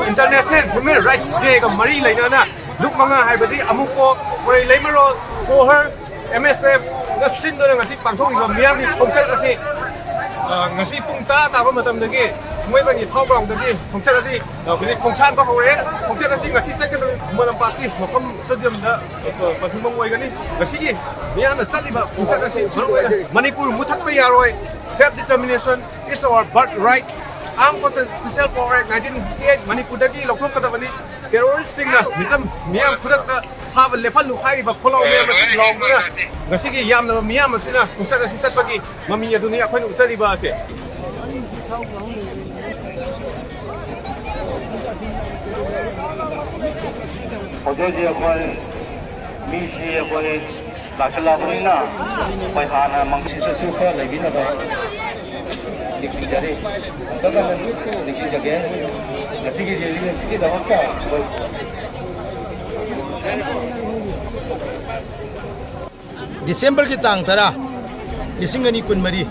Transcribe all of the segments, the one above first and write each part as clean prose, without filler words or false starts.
International Human Rights Day ka mari lainana luk mga haibadi amuko koi leimaro kohar MSF nasin do ngasi pangthong iba miyang ni khongchal kasi ngasi pung ta ba matam dagi moi bani thau bang dagi khongchal kasi ni khongchan ko hore khongchal kasi ngasi check ka malam party mokam stadium da pathumang oi gani ngasi gi miyang na saliba khongchal kasi Manipur muthak pa yaroi self determination is our birthright Armed Forces Special Power Act 1958 Manipur dagi lokthok kadabani terrorist sing na misam miyam khudak na hab lefal lu khai ba kholaw me ma long na ngasi gi yam na miyam asina kusat asi satpagi mami aduni akhoi usari ba ase hojo ji akhoi mi si akhoi dasala khoi na pai hana mang si su kha lagi na ba dikhi jare daga na dikhi jage ngasi gi jeli ngasi gi dawa ka December ki tang tara lising ani kun mari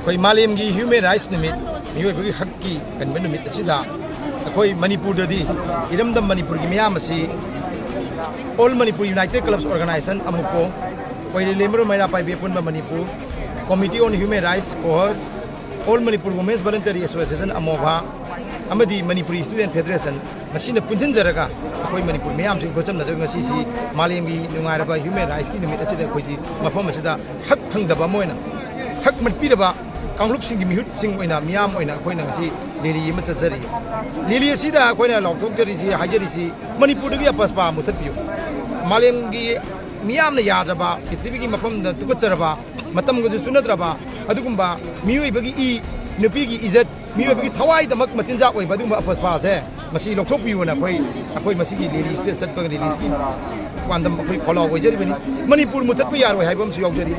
koi malem gi human rights nimit mioi bagi hak ki kan ben nimit asida koi Manipur dadi iram dam Manipur gi miyam asi All Manipur United Clubs Organization amuko koi lemro maira pai bepun ba Manipur Committee on Human Rights or All Manipur Women's Voluntary Association amova amadi Manipuri Student Federation masina punjin jaraga koi Manipur miyam sing gocham na jang si malem gi nungai raba human rights ki nimit achida koi ji mafam achida hak thangdaba moina hak matpi daba kanglup sing gi mihut sing oina miyam oina koi nang si lili ma chachari lili sida koi na loktok jari si hajari si Manipur gi paspa mutat piu malem gi miyam na yadraba pithribi gi mafam da tukacharaba matam gi chunadraba adugumba miyoi bagi I nupi gi izat miyoi bagi thawai damak machinja oi badumba paspa se masi lokthok piu na koi masi gi lili state chat pag lili skin kwandam koi kholo oi jari bani Manipur mutat pi yar oi haibam su yau jari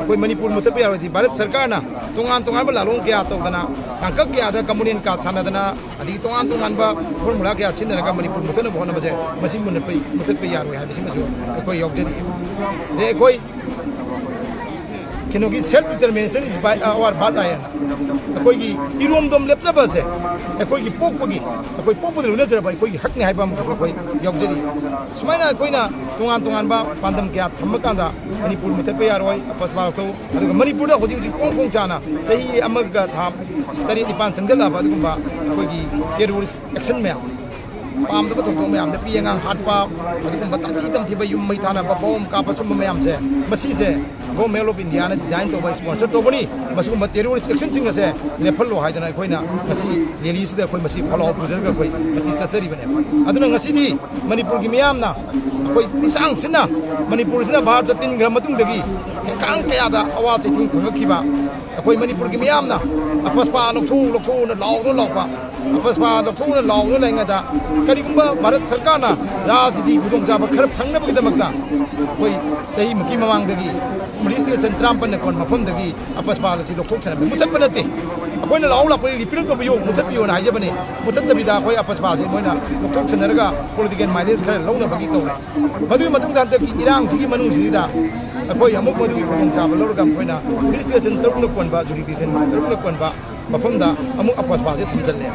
koi Manipur mutat pi yar oi Bharat sarkar na tongan ba lalong kya to dana angkak kya da communion ka chana dana adi tongan ba formula kya chin na ka Manipur mutat na bhona baje masi mutat pi yar oi haibisi masu koi yau jari de koi kino gi self determination is by our birthright koi gi irom dom lepsa ba se koi gi pokpagi koi pokpagi lu na jara ba koi gi hakni haibam koi yau jari sumaina koi na tongan ba pandam kya thammakanda Manipur mutat pe yaroi apaswa to aduga Manipur da hodi kong chana sahi amaga tham tari ipan sangdala ba adugumba koi gi terrorist action me pam da to me am da pi ngang hat pa adugumba tam thi ba yum mai thana ba bom ka pa chum me am se masi se go melo of India na design to by sponsor to bani masugumba terrorist action ching se nepal lo haidana koina masi leli sida koi masi follow up ga koi masi chachari bane aduna ngasi di Manipur gi miyam na koi isang sina Manipur sina bharat tin gram matung dagi kang kya da awa che thing khangkiba koi Manipur gi miyam na apaspa lokthu na law ba apaspa lokthu na law no lenga da karigumba Bharat sarkar na rajniti gudong jaba khar phangna bagi damakta koi sahi muki mamang dagi Ministry Centram pan kon mafam dagi apaspa la si lokthok chana mutat panate akoina law la pari repeal to biyo mutat biyo na haijabane mutat dabida koi apaspa se moina lokthok chana raga political mileage khar lawna bagi to madu matung dan ta ki irang sigi manung sida akoi amuk madu gudong jaba lorga koina police station taruna kon ba jurisdiction taruna kon ba mafam da amuk apaspa se thumjalle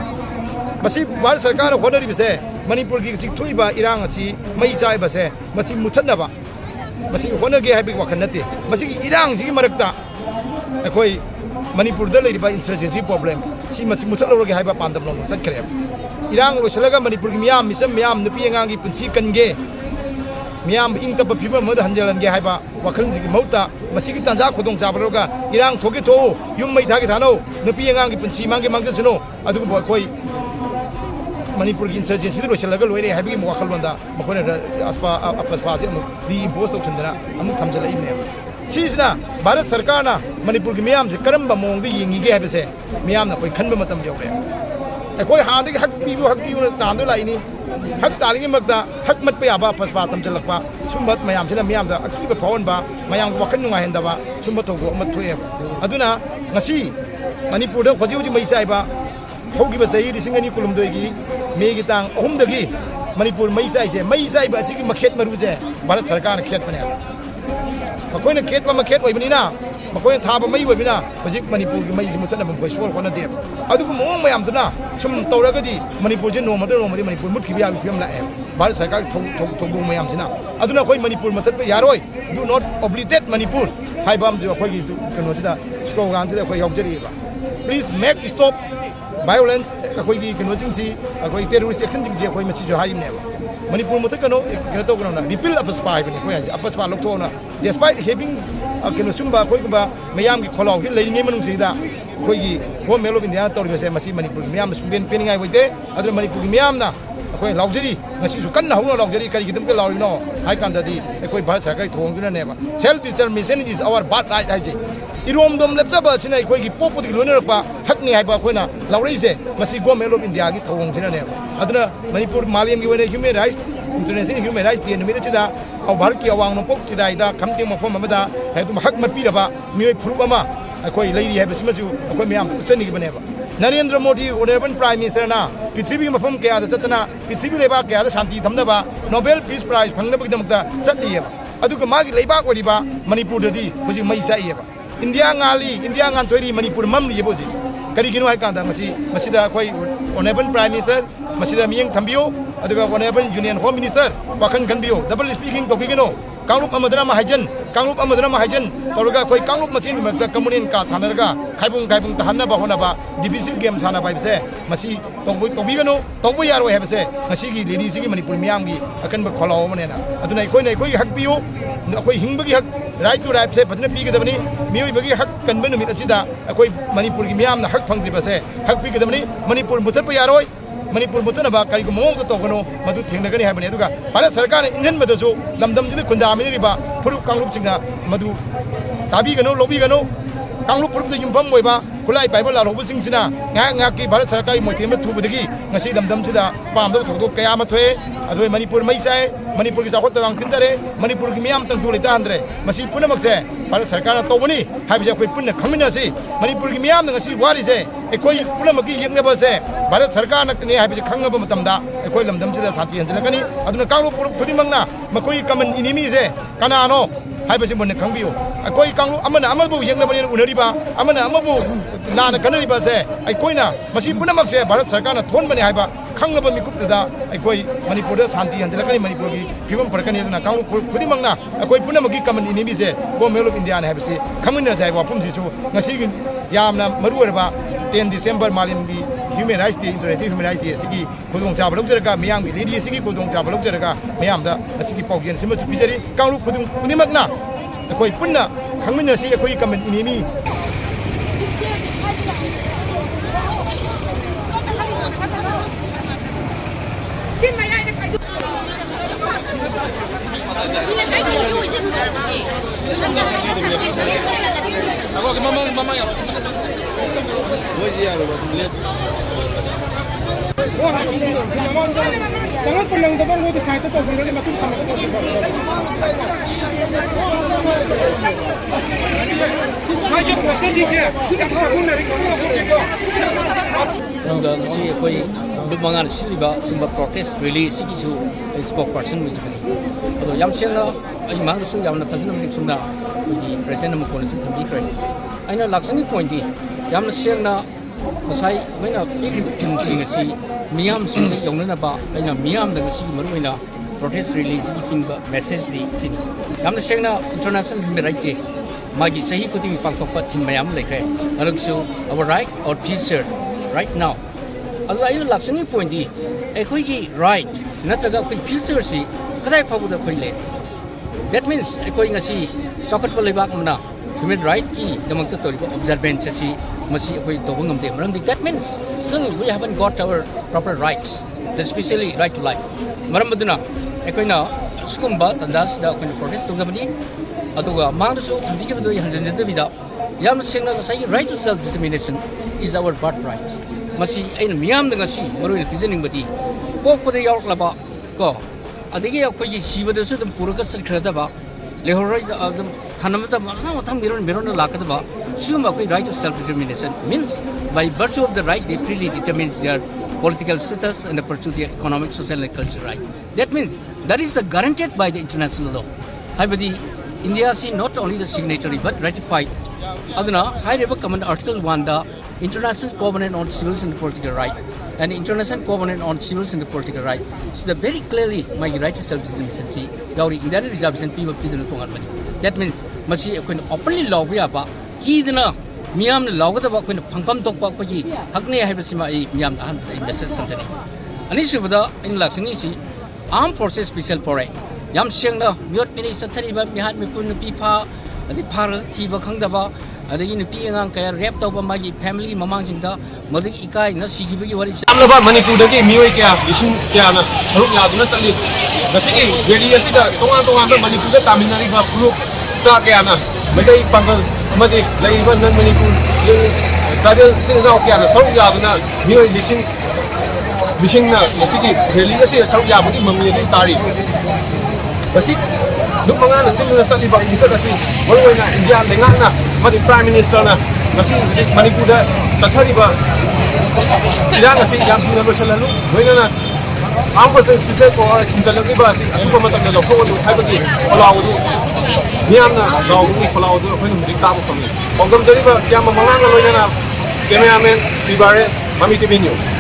masi Bharat sarkar hodari bise Manipur gi thoi ba irang asi mai chai ba se masi muthanna ba masi honage habi wakhan nate masi irang sigi marakta akoi Manipur da lei ba insurgency problem si masi muthalo ge haiba pandam no sat kare irang ro chalaga Manipur gi miyam misam miyam nupi angang gi punsi kange miyam ing ta phiba mod hanjalan ge haiba wakhan sigi mauta masi gi tanja khodong jabroga irang thoge tho yum mai thagi thano nupi angang gi punsi mangge mangge suno adu bo koi Manipur gi insurgency ro chalaga loire habi mo wakal wanda makone apaspa se mo ri impose to chandra amu thamjala ine sisna Bharat sarkar na Manipur gi miyam se karamba mong gi yingi ge habese miyam na koi khanba matam jawre koi ha de hak pi na tam do lai ni hak talingi magda hak mat pe aba apaspa thamjalakpa sumbat mayam sina miyam da akiba phawon ba mayam wakhan nunga henda ba sumbat to go mat thoe aduna ngasi Manipur da khoji mai chai ba hogi ba sahi risingani kulumdoi gi megi tang ahum dagi Manipur mai sai ba sigi makhet maru je Bharat sarkar na khet bane koina khet ba makhet oi bani na ꯃꯈꯣꯏꯅ ꯊꯥꯕ ꯃꯩ ꯑꯣꯏꯕꯅ ꯍꯧꯖꯤꯛ ꯃꯅꯤꯄꯨꯔꯒꯤ ꯃꯩꯁꯤ ꯃꯨꯠꯊꯠꯅꯕ ꯃꯈꯣꯏ ꯁꯣꯔ ꯍꯣꯠꯅꯗꯦꯕ ꯑꯗꯨꯒ ꯃꯑꯣꯡ ꯃꯌꯥꯝꯗꯨꯅ ꯁꯨꯝ ꯇꯧꯔꯒꯗꯤ ꯃꯅꯤꯄꯨꯔꯁꯤ ꯅꯣꯡꯃꯗꯤ ꯃꯅꯤꯄꯨꯔ ꯃꯨꯠꯈꯤꯕ ꯌꯥꯕꯒꯤ ꯐꯤꯕꯝ ꯂꯥꯛꯑꯦꯕ ꯚꯥꯔꯠ ꯁꯔꯀꯥꯔꯒꯤ ꯊꯧꯗꯣꯡ ꯃꯌꯥꯝꯁꯤꯅ ꯑꯗꯨꯅ ꯑꯩꯈꯣꯏ ꯃꯅꯤꯄꯨꯔ ꯃꯨꯠꯊꯠꯄ ꯌꯥꯔꯣꯏ ꯗꯨ ꯅꯣꯠ ꯑꯣꯕ꯭ꯂꯤꯇꯦꯠ ꯃꯅꯤꯄꯨꯔ ꯍꯥꯏꯕ ꯑꯃꯁꯨ ꯑꯩꯈꯣꯏꯒꯤ ꯀꯩꯅꯣꯁꯤꯗ ꯁ꯭ꯂꯣꯒꯥꯟꯁꯤꯗ ꯑꯩꯈꯣꯏ ꯌꯥꯎꯖꯔꯤꯑꯕ ꯄ꯭ꯂꯤꯖ ꯃꯦꯛ ꯁ꯭ꯇꯣꯞ ꯚꯥꯏꯑꯣꯂꯦꯟꯁ ꯑꯩꯈꯣꯏꯒꯤ ꯀꯩꯅꯣꯁꯤꯡꯁꯤ ꯑꯩꯈꯣꯏ ꯇꯦꯔꯣꯔꯤꯁ ꯑꯦꯛꯁꯟꯁꯤꯡꯁꯤ ꯑꯩꯈꯣꯏ ꯃꯁꯤꯁꯨ ꯍꯥꯏꯕꯅꯦꯕ ꯃꯅꯤꯄꯨꯔ ꯃꯨꯠꯊꯠꯀꯅꯣ ꯀꯩꯅꯣ ꯇꯧꯒꯅꯣꯅ ꯔꯤꯄꯤꯜ ꯑꯄꯁꯄꯥ ꯍꯥꯏꯕꯅꯤ ꯑꯩꯈꯣꯏ ꯍꯥꯏꯁꯦ ꯑꯄꯁꯄꯥ ꯂꯧꯊꯣꯛꯑꯣꯅ ꯗꯦꯁꯄꯥꯏꯠ ꯍꯦꯚꯤꯡ ꯀꯩꯅꯣ ꯁꯨꯝꯕ ꯑꯩꯈꯣꯏꯒꯨꯝꯕ ꯃꯌꯥꯝꯒꯤ ꯈꯣꯜꯂꯥꯎꯁꯤ ꯂꯩꯔꯤꯉꯩ ꯃꯅꯨꯡꯁꯤꯗ ꯑꯩꯈꯣꯏꯒꯤ ꯒꯣꯔꯃꯦꯟ ꯑꯣꯐ ꯏꯟꯗꯤꯌꯥꯅ ꯇꯧꯔꯤꯕꯁꯦ ꯃꯁꯤ ꯃꯅꯤꯄꯨꯔꯒꯤ ꯃꯤꯌꯥꯝꯅ ꯁꯨꯡꯄꯦꯟ ꯄꯦꯟꯅꯤꯡꯉꯥꯏ ꯑꯣꯏꯗꯦ ꯑꯗꯨꯅ ꯃꯅꯤꯄꯨꯔꯒꯤ ꯃꯤꯌꯥꯝꯅ ꯑꯩꯈꯣꯏ ꯂꯥꯎꯖꯔꯤ ꯉꯁꯤꯁꯨ ꯀꯟꯅ ꯍꯧꯅ ꯂꯥꯎꯖꯔꯤ ꯀꯔꯤꯒꯤꯗꯃꯛꯇ ꯂꯥꯎꯔꯤꯅꯣ ꯍꯥꯏ ꯀꯥꯟꯗꯗꯤ ꯑꯩꯈꯣꯏ ꯚꯥꯔꯠ ꯁꯔꯀꯥꯔꯒꯤ ꯊꯧꯑꯣꯡꯗꯨꯅꯅꯦꯕ ꯁꯦꯜꯐ ꯗꯤꯇꯔꯃꯤꯅꯦꯁꯟ ꯏꯁ ꯑꯋꯥꯔ ꯕꯥꯔꯠ ꯔꯥꯏꯠ ꯍꯥꯏꯁꯦ ꯏꯔꯣꯝꯗꯣꯝ ꯂꯦꯞꯆꯕ ꯑꯁꯤꯅ ꯑꯩꯈꯣꯏꯒꯤ ꯄꯣꯛꯄꯗꯒꯤ ꯂꯣꯏꯅꯔꯛꯄ ꯍꯛꯅꯤ ꯍꯥꯏꯕ ꯑꯩꯈꯣꯏꯅ ꯂꯥꯎꯔꯛꯏꯁꯦ ꯃꯁꯤ ꯒꯣꯔꯃꯦꯟ ꯑꯣꯐ ꯏꯟꯗꯤꯌꯥꯒꯤ ꯊꯧꯑꯣꯡꯁꯤꯅꯅꯦꯕ ꯑꯗꯨꯅ ꯃꯅꯤꯄꯨꯔ ꯃꯥꯂꯦꯝꯒꯤ ꯑꯣꯏꯅ human rights international human rights day ꯅꯨꯃꯤꯠ ꯑꯁꯤꯗ ꯚꯥꯔꯠꯀꯤ ꯑꯋꯥꯡ ꯅꯣꯡꯄꯣꯛ ꯆꯤꯗꯥꯏꯗ ꯈꯝꯇꯦꯡ ꯃꯐꯝ ꯑꯃꯗ ꯍꯛ ꯃꯠꯄꯤꯔꯕ ꯃꯤꯑꯣꯏ ꯐꯨꯔꯨꯞ ꯑꯃ ꯑꯩꯈꯣꯏ ꯂꯩꯔꯤ ꯍꯥꯏꯕꯁꯤꯃꯁꯨ ꯑꯩꯈꯣꯏ ꯃꯌꯥꯝ ꯎꯠꯆꯅꯤꯡꯕꯅꯦꯕ ꯅꯔꯦꯟꯗ꯭ꯔ ꯃꯣꯗꯤ ꯑꯣꯅꯔꯦꯕꯜ ꯄ꯭ꯔꯥꯏꯝ ꯃꯤꯅꯤꯁꯇꯔꯅ ꯄ꯭ꯔꯤꯊꯤꯕꯤꯒꯤ ꯃꯐꯝ ꯀꯌꯥꯗ ꯆꯠꯇꯅ ꯄ꯭ꯔꯤꯊꯤꯕꯤ ꯂꯩꯕꯥꯛ ꯀꯌꯥꯗ ꯁꯥꯟꯇꯤ ꯊꯝꯅꯕ ꯅꯣꯕꯦꯜ ꯄꯤꯁ ꯄ꯭ꯔꯥꯏꯖ ꯐꯪꯅꯕꯒꯤꯗꯃꯛꯇ ꯆꯠꯂꯤꯑꯕ ꯑꯗꯨꯒ ꯃꯥꯒꯤ ꯂꯩꯕꯥꯛ ꯑꯣꯏꯔꯤꯕ ꯃꯅꯤꯄꯨꯔꯗꯗꯤ ꯍꯧꯖꯤꯛ ꯃꯩ ꯆꯥꯛꯏꯑꯕ ꯏꯟꯗꯤꯌꯥ ꯉꯥꯜꯂꯤ ꯏꯟꯗꯤꯌా ꯉꯥꯟꯊꯣꯏꯔꯤ ꯃꯅꯤꯄꯨꯔ ꯃꯝꯂꯤꯑꯕ ꯍꯧꯖꯤꯛ ꯀꯔꯤꯒꯤꯅꯣ ꯍꯥꯏ ꯀꯥꯟꯗ ꯃꯁꯤꯗ ꯑꯩꯈꯣꯏ ꯑꯣꯅꯔꯦꯕꯜ ꯄ꯭ꯔꯥꯏꯝ ꯃꯤꯅꯤꯁꯇꯔ ꯃꯁꯤꯗ ꯃꯤꯠꯌꯦꯡ ꯊꯝꯕꯤꯌꯨ ꯑꯗꯨꯒ ꯑꯣꯅꯔꯦꯕꯜ ꯌꯨꯅꯤꯌꯟ ꯍꯣꯝ ꯃꯤꯅꯤꯁꯇꯔ ꯋꯥꯈꯜ ꯈꯟꯕꯤꯌꯨ ꯗꯕꯜ ꯁ꯭ꯄꯤꯀꯤꯡ ꯇꯧꯕꯤꯒꯅꯨ ꯀꯥꯡꯂꯨꯞ ꯑꯃꯗꯅ ꯑꯃ ꯍꯥꯏꯖꯟ ꯀꯥꯡꯂꯨꯞ ꯑꯃꯗꯅ ꯑꯃ ꯍꯥꯏꯖꯟ ꯇꯧꯔꯒ ꯑꯩꯈꯣꯏ ꯀꯥꯡꯂꯨꯞ ꯃꯁꯦꯟꯒꯤ ꯃꯔꯛꯇ ꯀꯝꯃꯨꯅꯦꯜ ꯀꯥꯔꯗ ꯁꯥꯟꯅꯔꯒ ꯈꯥꯏꯕꯨꯡ ꯇꯥꯍꯟꯅꯕ ꯍꯣꯠꯅꯕ ꯗꯤꯚꯤꯖꯤꯞ ꯒꯦꯝ ꯁꯥꯟꯅꯕ ꯍꯥꯏꯕꯁꯦ ꯃꯁꯤ ꯇꯧꯕꯤꯒꯅꯨ ꯇꯧꯕ ꯌꯥꯔꯣꯏ ꯍꯥꯏꯕꯁꯦ ꯉꯁꯤꯒꯤ ꯂꯦꯗꯤꯁꯤꯒꯤ ꯃꯅꯤꯄꯨꯔ ꯃꯤꯌꯥꯝꯒꯤ ꯑꯀꯟꯕ ꯈꯣꯜꯂꯥꯎ ꯑꯃꯅꯦꯅ ꯑꯗꯨꯅ ꯑꯩꯈꯣꯏꯒꯤ ꯍꯛ ꯄꯤꯌꯨ ꯑꯩꯈꯣꯏ ꯍꯤꯡꯕꯒꯤ ꯍꯛ ꯔꯥꯏꯠ ꯇꯨ ꯔꯥꯏꯠꯁꯦ ꯐꯖꯅ ꯄꯤꯒꯗꯕꯅꯤ ꯃꯤꯑꯣꯏꯕꯒꯤ ꯍꯛ ꯀꯟꯕ ꯅꯨꯃꯤꯠ ꯑꯁꯤꯗ ꯑꯩꯈꯣꯏ ꯃꯅꯤꯄꯨꯔꯒꯤ ꯃꯤꯌꯥꯝꯅ ꯍꯛ ꯐꯪꯗ꯭ꯔꯤꯕꯁꯦ ꯍꯛ ꯄꯤꯒꯗꯕꯅꯤ ꯃꯅꯤꯄꯨꯔ ꯃꯨꯠꯊꯠꯄ ꯌꯥꯔꯣꯏ ꯃꯅꯤꯄꯨꯔ ꯃꯨꯠꯇꯅꯕ ꯀꯔꯤꯒꯨꯝꯕ ꯃꯑꯣꯡꯗ ꯇꯧꯒꯅꯣ ꯃꯗꯨ ꯊꯦꯡꯅꯒꯅꯤ ꯍꯥꯏꯕꯅꯤ ꯑꯗꯨꯒ ꯚꯥꯔꯠ ꯁꯔꯀꯥꯔꯅ ꯏꯟꯖꯟꯕꯗꯁꯨ ꯂꯝꯗꯝꯁꯤꯗ ꯈꯨꯟꯗꯥꯃꯤꯟꯅꯔꯤꯕ ꯐꯨꯔꯨꯞ ꯀꯥꯡꯂꯨꯞꯁꯤꯡꯅ ꯃꯗꯨ ꯇꯥꯕꯤꯒꯅꯨ ꯂꯧꯕꯤꯒꯅꯨ ꯀꯥꯡꯂꯨꯞ ꯐꯨꯔꯨꯞꯇ ꯌꯨꯝꯐꯝ ꯑꯣꯏꯕ ꯈꯨꯠꯂꯥꯏ ꯄꯥꯏꯕ ꯂꯥꯜꯍꯧꯕꯁꯤꯡꯁꯤꯅ ꯉꯥꯏꯍꯥꯛꯀꯤ ꯚꯥꯔꯠ ꯁꯔꯀꯥꯔꯒꯤ ꯃꯣꯏꯊꯦꯝꯕ ꯊꯨꯕꯗꯒꯤ ꯉꯁꯤ ꯂꯝꯗꯝꯁꯤꯗ ꯄꯥꯝꯗꯕ ꯊꯧꯗꯣꯛ ꯀꯌా ꯑꯃ ꯊꯣꯛꯑꯦ ꯑꯗꯨꯒ ꯃꯅꯤꯄꯨꯔ ꯃꯩ ꯆꯥꯏ ꯃꯅꯤꯄꯨꯔꯒꯤ ꯆꯥꯎꯈꯠ ꯊꯧꯔꯥꯡ ꯊꯤꯟꯊꯔꯦ ꯃꯅꯤꯄꯨꯔꯒꯤ ꯃꯤꯌꯥꯝ ꯇꯪꯗꯨ ꯂꯩꯇꯥꯍꯟꯗ꯭ꯔꯦ ꯃꯁꯤ ꯄꯨꯝꯅꯃꯛꯁꯦ ꯚꯥꯔꯠ ꯁꯔꯀꯥꯔꯅ ꯇꯧꯕꯅꯤ ꯍꯥꯏꯕꯁꯦ ꯑꯩꯈꯣꯏ ꯄꯨꯟꯅ ꯈꯪꯃꯤꯟꯅꯁꯤ ꯃꯅꯤꯄꯨꯔꯒꯤ ꯃꯤꯌꯥꯝꯅ ꯉꯁꯤ ꯋꯥꯔꯤꯁꯦ ꯑꯩꯈꯣꯏ ꯄꯨꯝꯅꯃꯛꯀꯤ ꯌꯦꯛꯅꯕꯁꯦ ꯚꯥꯔꯠ ꯁꯔꯀꯥꯔꯅꯅꯤ ꯍꯥꯏꯕꯁꯤ ꯈꯪꯉꯕ ꯃꯇꯝꯗ ꯑꯩꯈꯣꯏ ꯂꯝꯗꯝꯁꯤꯗ ꯁꯥꯟꯇꯤ ꯍꯟꯖꯤꯜꯂꯛꯀꯅꯤ ꯑꯗꯨꯅ ꯀꯥꯡꯂꯨꯞ ꯐꯨꯔꯨꯞ ꯈꯨꯗꯤꯡꯃꯛꯅ ꯃꯈꯣꯏꯒꯤ ꯀꯃꯟ ꯏꯅꯤꯃꯤꯁꯦ ꯀꯅꯥꯅꯣ ꯍꯥꯏꯕꯁꯤ ꯃꯨꯟꯅ ꯈꯪꯕꯤꯌꯨ ꯑꯩꯈꯣꯏ ꯀꯥꯡꯂꯨꯞ ꯑꯃꯅ ꯑꯃꯕꯨ ꯌꯦꯛꯅꯕꯅꯤꯅ ꯎꯅꯔꯤꯕ ꯑꯃꯅ ꯑꯃꯕꯨ ꯂꯥꯟꯅ ꯈꯟꯅꯔꯤꯕꯁꯦ ꯑꯩꯈꯣꯏꯅ ꯃꯁꯤ ꯄꯨꯝꯅꯃꯛꯁꯦ ꯚꯥꯔꯠ ꯁꯔꯀꯥꯔꯅ ꯊꯣꯟꯕꯅꯤ ꯍꯥꯏꯕ ꯈꯪꯂꯕ ꯃꯤꯀꯨꯞꯇꯨꯗ ꯑꯩꯈꯣꯏ ꯃꯅꯤꯄꯨꯔꯗ ꯁꯥꯟꯇꯤ ꯍꯟꯖꯤꯜꯂꯛꯀꯅꯤ ꯃꯅꯤꯄꯨꯔꯒꯤ ꯐꯤꯕꯝ ꯐꯔꯛꯀꯅꯤ ꯑꯗꯨꯅ ꯀꯥꯡꯂꯨꯞ ꯈꯨꯗꯤꯡꯃꯛꯅ ꯑꯩꯈꯣই ꯄꯨꯝꯅꯃꯛꯀꯤ ꯀꯃꯟ ꯏꯅꯤꯃꯤꯁꯦ ꯒꯣꯔꯃꯦꯟ ꯑꯣꯐ ꯏꯟꯗꯤꯌꯥꯅꯤ ꯍꯥꯏꯕꯁꯤ ꯈꯪꯃꯤꯟꯅꯁꯦ ꯍꯥꯏꯕ ꯋꯥꯐꯝꯁꯤꯁꯨ ꯉꯁꯤꯒꯤ ꯌꯥꯝꯅ ꯃꯔꯨꯑꯣꯏꯔꯕ 10 ꯗꯤꯁꯦꯝꯕꯔ ꯃꯥꯂꯦꯝꯒꯤ ꯍ꯭ꯌꯨꯃꯦꯟ ꯔꯥꯏꯠꯁ ꯗꯦ ꯏꯟꯇꯔꯅꯦꯁꯅꯦꯜ ꯍ꯭ꯌꯨꯃꯦꯟ ꯔꯥꯏꯠꯁ ꯗꯦ ꯑꯁꯤꯒꯤ ꯈꯨꯗꯣꯡꯆꯥꯕ ꯂꯧꯖꯔꯒ ꯃꯤꯌꯥꯝꯒꯤ ꯂꯦꯗꯤ ꯑꯁꯤꯒꯤ ꯈꯨꯗꯣꯡꯆꯥꯕ ꯂꯧꯖꯔꯒ ꯃꯌꯥꯝꯗ ꯑꯁꯤꯒꯤ ꯄꯥꯎꯖꯦꯜꯁꯤꯃꯁꯨ ꯄꯤꯖꯔꯤ ꯀꯥꯡꯂꯨꯞ ꯈꯨꯗꯤꯡꯃꯛꯅ ꯑꯩꯈꯣꯏ ꯄꯨꯟꯅ ꯈꯪꯃꯤꯟꯅꯁꯤ ꯑꯩꯈꯣꯏꯒꯤ ꯀꯃꯟ 이님이 Jangan pulang dapat lo di sana tu boleh macam sama tu. Saya proses dia. Sudah cakap dari kau. Rangga si koi lumangan siliba sumber protest release kisu spokesperson mujibani. Ado yam siangna ai mang su yam na pasna mik sumna di present nam kon su thambi krai. Aina laksani point di yam siangna masai mena pik tim sing si miyam sing yongna ba aina miyam da si maruina protest release ki pin ba message di sini. Yam siangna international human right ke magi sahi kuting pangthokpa thim mayam lekhe. Alaksu our right or future right now. Also, I like some point. A right, not a future see. Could I follow the Quile? That means a going to see Socket Polibakmana, human right key, the Montatori observant Chachi, Masi, Tobungam de That means still we haven't got our proper rights, especially right to life. Maramaduna, Equina, Skumba, and that's the protest to somebody. Aduga, Mandasu, Dikibu Hanjavida, Yam Signal, right to self determination is our birthright. Masi ain miyam da ngasi maruin pijening bati pok pade york laba ko adigi akoi siba da su dum puraka sirkhada ba lehorai da dum thanamata ma thang miron lakada ba silum akoi right to self determination means by virtue of the right they freely determines their political status and the pursue their economic social and cultural right. That means that is the guaranteed by the international law. Haibadi India is not only the signatory but ratified. Aduna High River Command Article 1 the International Covenant on Civil and Political Right and International Covenant on Civil and Political Right is the very clearly my right to self-determination. Yauri Indian reservation people pidun money. That means masi when openly law we aba hidna Miam Logada when Pankam Tokpaki Hakne Habasima Miam message something. Anishuda in Laxinichi Armed Forces Special Foray. Yam Shengla, Mute Mini Satariba, Mihan Mipun Pipa, the Para Tiba Kangdaba, the Unipian Kaya Rapt over my family, Mamangda, Mother Ikai, Nasi, what is Amlaba Manipur dagi mioi kya isin kya na saruk ya duna sali gasigi gedi asida tongan ba Manipur da Tamil Nadu ba furu sa kya na madai pangal amadi laiba nan Manipur kadal sin na kya na saruk ya duna mioi lising na gasigi gedi asi saruk ya bagi mami ni tari basi duk mga na sila sa libang isa kasi wala na India lenga na madi Prime Minister na kasi Manipur da sa thariba Tidak ngasih jam 9 selalu, mana Armed Forces Special Force kinjalan ni bahasa, aku pematang dalam kau tu, hai bagi pulau tu, ni amna kau ni pulau tu, aku ni mesti tahu kami. Orang jadi bah, yang memangang kalau ni na, kami amen di bare, mami TV News.